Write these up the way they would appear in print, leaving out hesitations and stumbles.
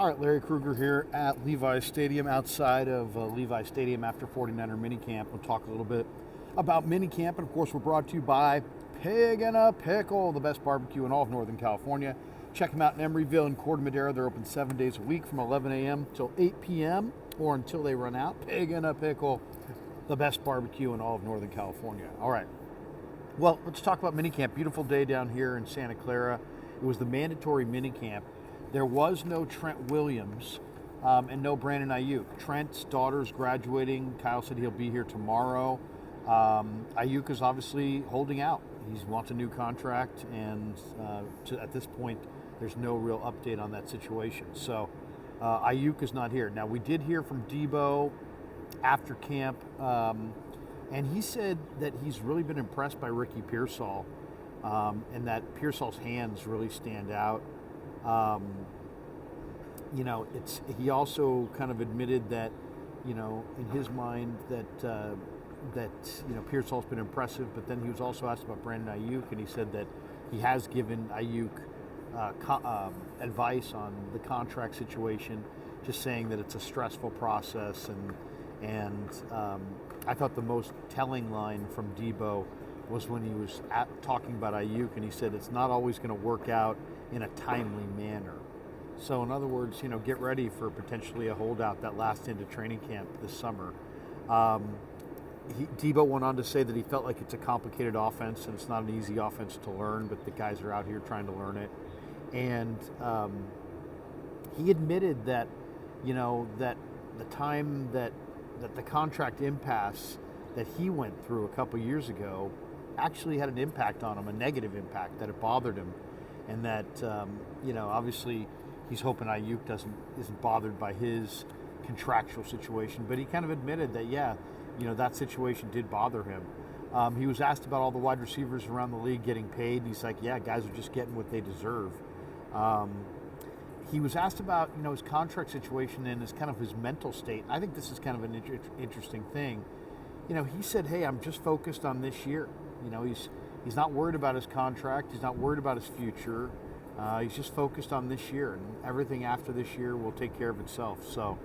All right, Larry Krueger here at Levi Stadium, outside of Levi Stadium after 49er Minicamp. We'll talk a little bit about Minicamp, and of course, we're brought to you by Pig and a Pickle, the best barbecue in all of Northern California. Check them out in Emeryville and Corte Madera. They're open 7 days a week from 11 a.m. till 8 p.m. or until they run out. Pig and a Pickle, the best barbecue in all of Northern California. All right. Well, let's talk about Minicamp. Beautiful day down here in Santa Clara. It was the mandatory Minicamp. There was no Trent Williams and no Brandon Aiyuk. Trent's daughter's graduating. Kyle said he'll be here tomorrow. Aiyuk is obviously holding out. He wants a new contract, and at this point, there's no real update on that situation. So Aiyuk is not here. Now, we did hear from Debo after camp, and he said that he's really been impressed by Ricky Pearsall, and that Pearsall's hands really stand out. He also kind of admitted that, in his mind that Pearsall's been impressive, but then he was also asked about Brandon Aiyuk, and he said that he has given Aiyuk advice on the contract situation, just saying that it's a stressful process, and I thought the most telling line from Debo was when he was talking about Aiyuk, and he said it's not always going to work out in a timely manner. So in other words, get ready for potentially a holdout that lasts into training camp this summer. Debo went on to say that he felt like it's a complicated offense and it's not an easy offense to learn, but the guys are out here trying to learn it. And he admitted that, that the time that the contract impasse that he went through a couple years ago actually had an impact on him, a negative impact, that it bothered him. And that, obviously he's hoping Aiyuk isn't bothered by his contractual situation, but he kind of admitted that, that situation did bother him. He was asked about all the wide receivers around the league getting paid, and he's like, guys are just getting what they deserve. He was asked about, his contract situation and his mental state. I think this is kind of an interesting thing. He said, hey, I'm just focused on this year. He's not worried about his contract. He's not worried about his future. He's just focused on this year, and everything after this year will take care of itself. So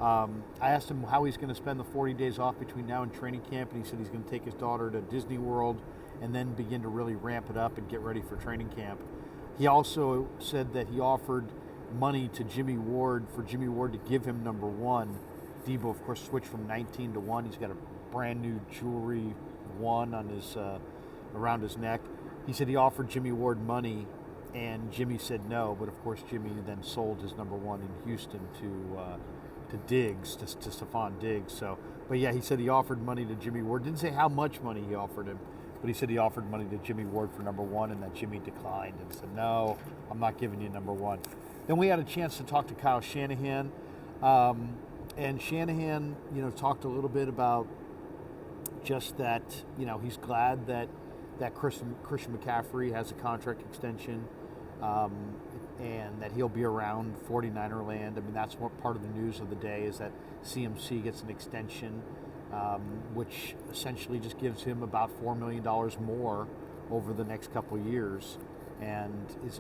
I asked him how he's going to spend the 40 days off between now and training camp, and he said he's going to take his daughter to Disney World and then begin to really ramp it up and get ready for training camp. He also said that he offered money to Jimmy Ward for Jimmy Ward to give him number one. Debo, of course, switched from 19 to 1. He's got a brand new jewelry 1 on his around his neck. He said he offered Jimmy Ward money, and Jimmy said no, but of course Jimmy then sold his number 1 in Houston to Diggs, to Stephon Diggs. So, but he said he offered money to Jimmy Ward. Didn't say how much money he offered him, but he said he offered money to Jimmy Ward for number 1, and that Jimmy declined and said, no, I'm not giving you number 1. Then we had a chance to talk to Kyle Shanahan, and Shanahan, talked a little bit about just that, he's glad that Christian McCaffrey has a contract extension, and that he'll be around 49er land. I mean, that's what part of the news of the day is that CMC gets an extension, which essentially just gives him about $4 million more over the next couple of years, and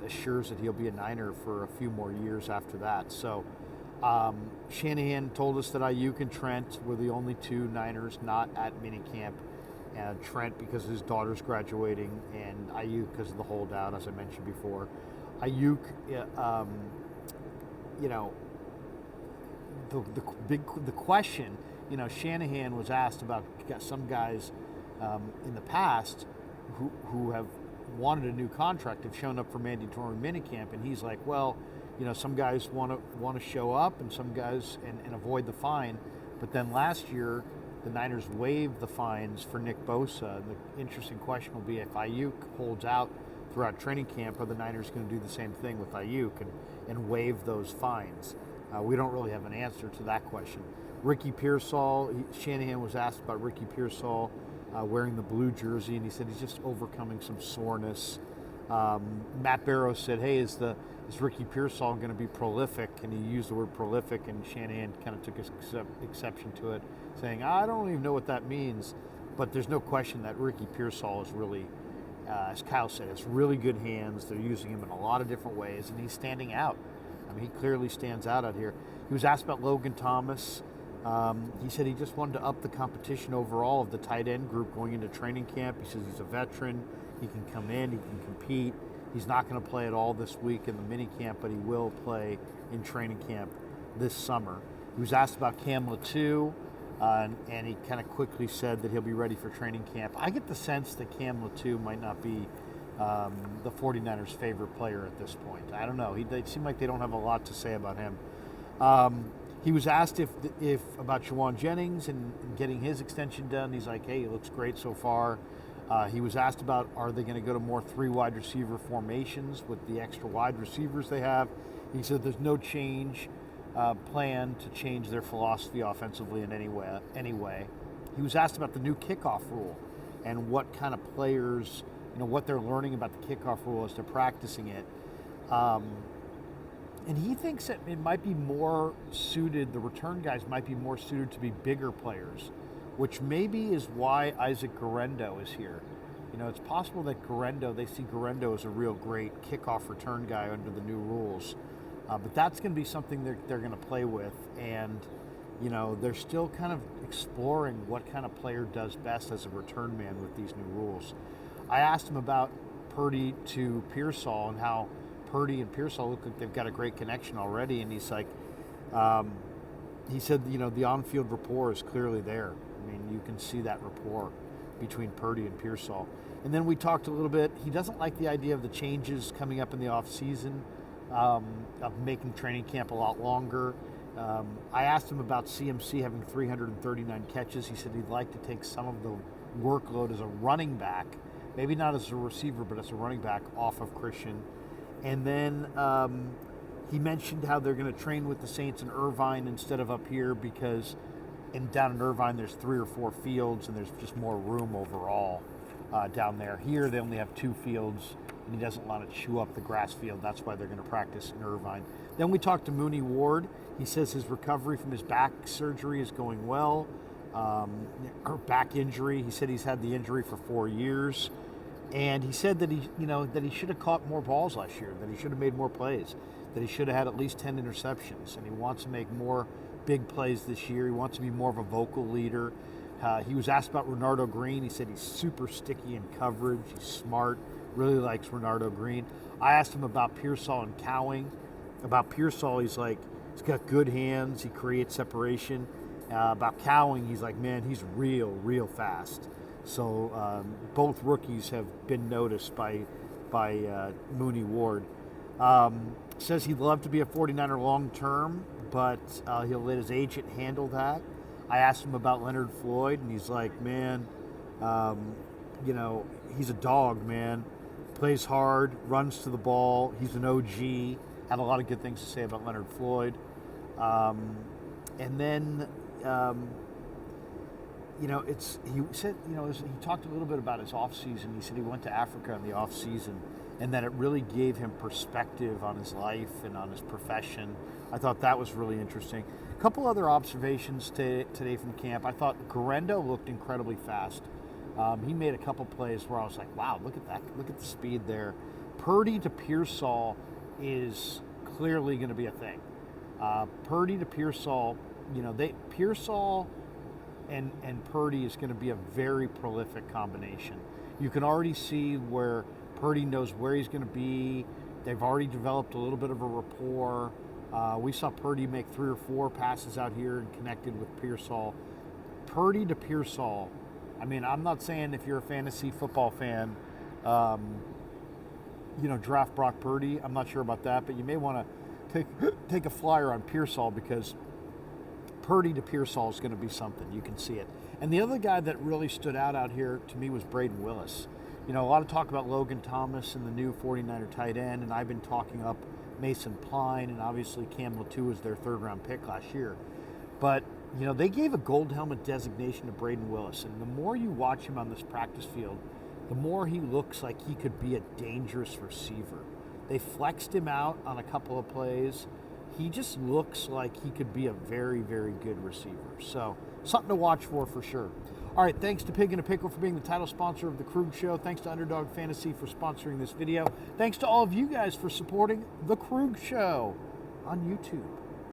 assures that he'll be a Niner for a few more years after that. So Shanahan told us that Aiyuk and Trent were the only 2 Niners not at minicamp. Trent because his daughter's graduating, and Aiyuk because of the holdout, as I mentioned before. Aiyuk, the question, Shanahan was asked about some guys in the past who have wanted a new contract, have shown up for mandatory minicamp, and he's like, well, some guys want to show up, and some guys and avoid the fine, but then last year the Niners waived the fines for Nick Bosa. And the interesting question will be if Aiyuk holds out throughout training camp, are the Niners going to do the same thing with Aiyuk and waive those fines? We don't really have an answer to that question. Ricky Pearsall, Shanahan was asked about Ricky Pearsall wearing the blue jersey, and he said he's just overcoming some soreness. Matt Barrows said, hey, is Ricky Pearsall going to be prolific? And he used the word prolific, and Shanahan kind of took exception to it, saying, I don't even know what that means. But there's no question that Ricky Pearsall is really, as Kyle said, has really good hands. They're using him in a lot of different ways, and he's standing out. I mean, he clearly stands out here. He was asked about Logan Thomas. He said he just wanted to up the competition overall of the tight end group going into training camp. He says he's a veteran. He can come in. He can compete. He's not going to play at all this week in the minicamp, but he will play in training camp this summer. He was asked about Cam Latu, and he kind of quickly said that he'll be ready for training camp. I get the sense that Cam Latu might not be the 49ers' favorite player at this point. I don't know. They seem like they don't have a lot to say about him. He was asked if about Juwan Jennings and getting his extension done. He's like, hey, it looks great so far. He was asked about, are they going to go to more 3 wide receiver formations with the extra wide receivers they have? He said there's no plan to change their philosophy offensively in any way. He was asked about the new kickoff rule and what kind of players, what they're learning about the kickoff rule as they're practicing it. And he thinks that it might be more suited, the return guys might be more suited to be bigger players, which maybe is why Isaac Guerendo is here. It's possible that they see Guerendo as a real great kickoff return guy under the new rules. But that's going to be something they're going to play with. And, they're still kind of exploring what kind of player does best as a return man with these new rules. I asked him about Purdy to Pearsall and how Purdy and Pearsall look like they've got a great connection already, and he's like, he said, the on-field rapport is clearly there. I mean, you can see that rapport between Purdy and Pearsall. And then we talked a little bit. He doesn't like the idea of the changes coming up in the off-season, of making training camp a lot longer. I asked him about CMC having 339 catches. He said he'd like to take some of the workload as a running back, maybe not as a receiver, but as a running back off of Christian. And then he mentioned how they're going to train with the Saints in Irvine instead of up here because down in Irvine there's 3 or 4 fields and there's just more room overall down there. Here they only have 2 fields and he doesn't want to chew up the grass field. That's why they're going to practice in Irvine. Then we talked to Mooney Ward. He says his recovery from his back surgery is going well. Or back injury. He said he's had the injury for 4 years. And he said that he should have caught more balls last year, that he should have made more plays, that he should have had at least 10 interceptions, and he wants to make more big plays this year. He wants to be more of a vocal leader. He was asked about Renardo Green. He said he's super sticky in coverage. He's smart, really likes Renardo Green. I asked him about Pearsall and cowing. About Pearsall, he's like, he's got good hands. He creates separation. About cowing, he's like, man, he's real fast. So both rookies have been noticed by Mooney Ward. Says he'd love to be a 49er long term, but he'll let his agent handle that. I asked him about Leonard Floyd, and he's like, man, he's a dog, man. Plays hard, runs to the ball. He's an OG. Had a lot of good things to say about Leonard Floyd. And then... he said, he talked a little bit about his off season. He said he went to Africa in the off season and that it really gave him perspective on his life and on his profession. I thought that was really interesting. A couple other observations today from camp. I thought Guerendo looked incredibly fast. He made a couple plays where I was like, wow, look at that. Look at the speed there. Purdy to Pearsall is clearly going to be a thing. Purdy to Pearsall, Pearsall and Purdy is going to be a very prolific combination. You can already see where Purdy knows where he's going to be. They've already developed a little bit of a rapport. We saw Purdy make 3 or 4 passes out here and connected with Pearsall. Purdy to Pearsall. I mean, I'm not saying if you're a fantasy football fan, draft Brock Purdy. I'm not sure about that, but you may want to take a flyer on Pearsall because Purdy to Pearsall is going to be something. You can see it. And the other guy that really stood out here to me was Braden Willis. A lot of talk about Logan Thomas and the new 49er tight end, and I've been talking up Mason Pline, and obviously Cam Latu was their 3rd-round pick last year. But, they gave a gold helmet designation to Braden Willis, and the more you watch him on this practice field, the more he looks like he could be a dangerous receiver. They flexed him out on a couple of plays. He just looks like he could be a very, very good receiver. So, something to watch for sure. All right, thanks to Pig and a Pickle for being the title sponsor of the Krug Show. Thanks to Underdog Fantasy for sponsoring this video. Thanks to all of you guys for supporting the Krug Show. on YouTube.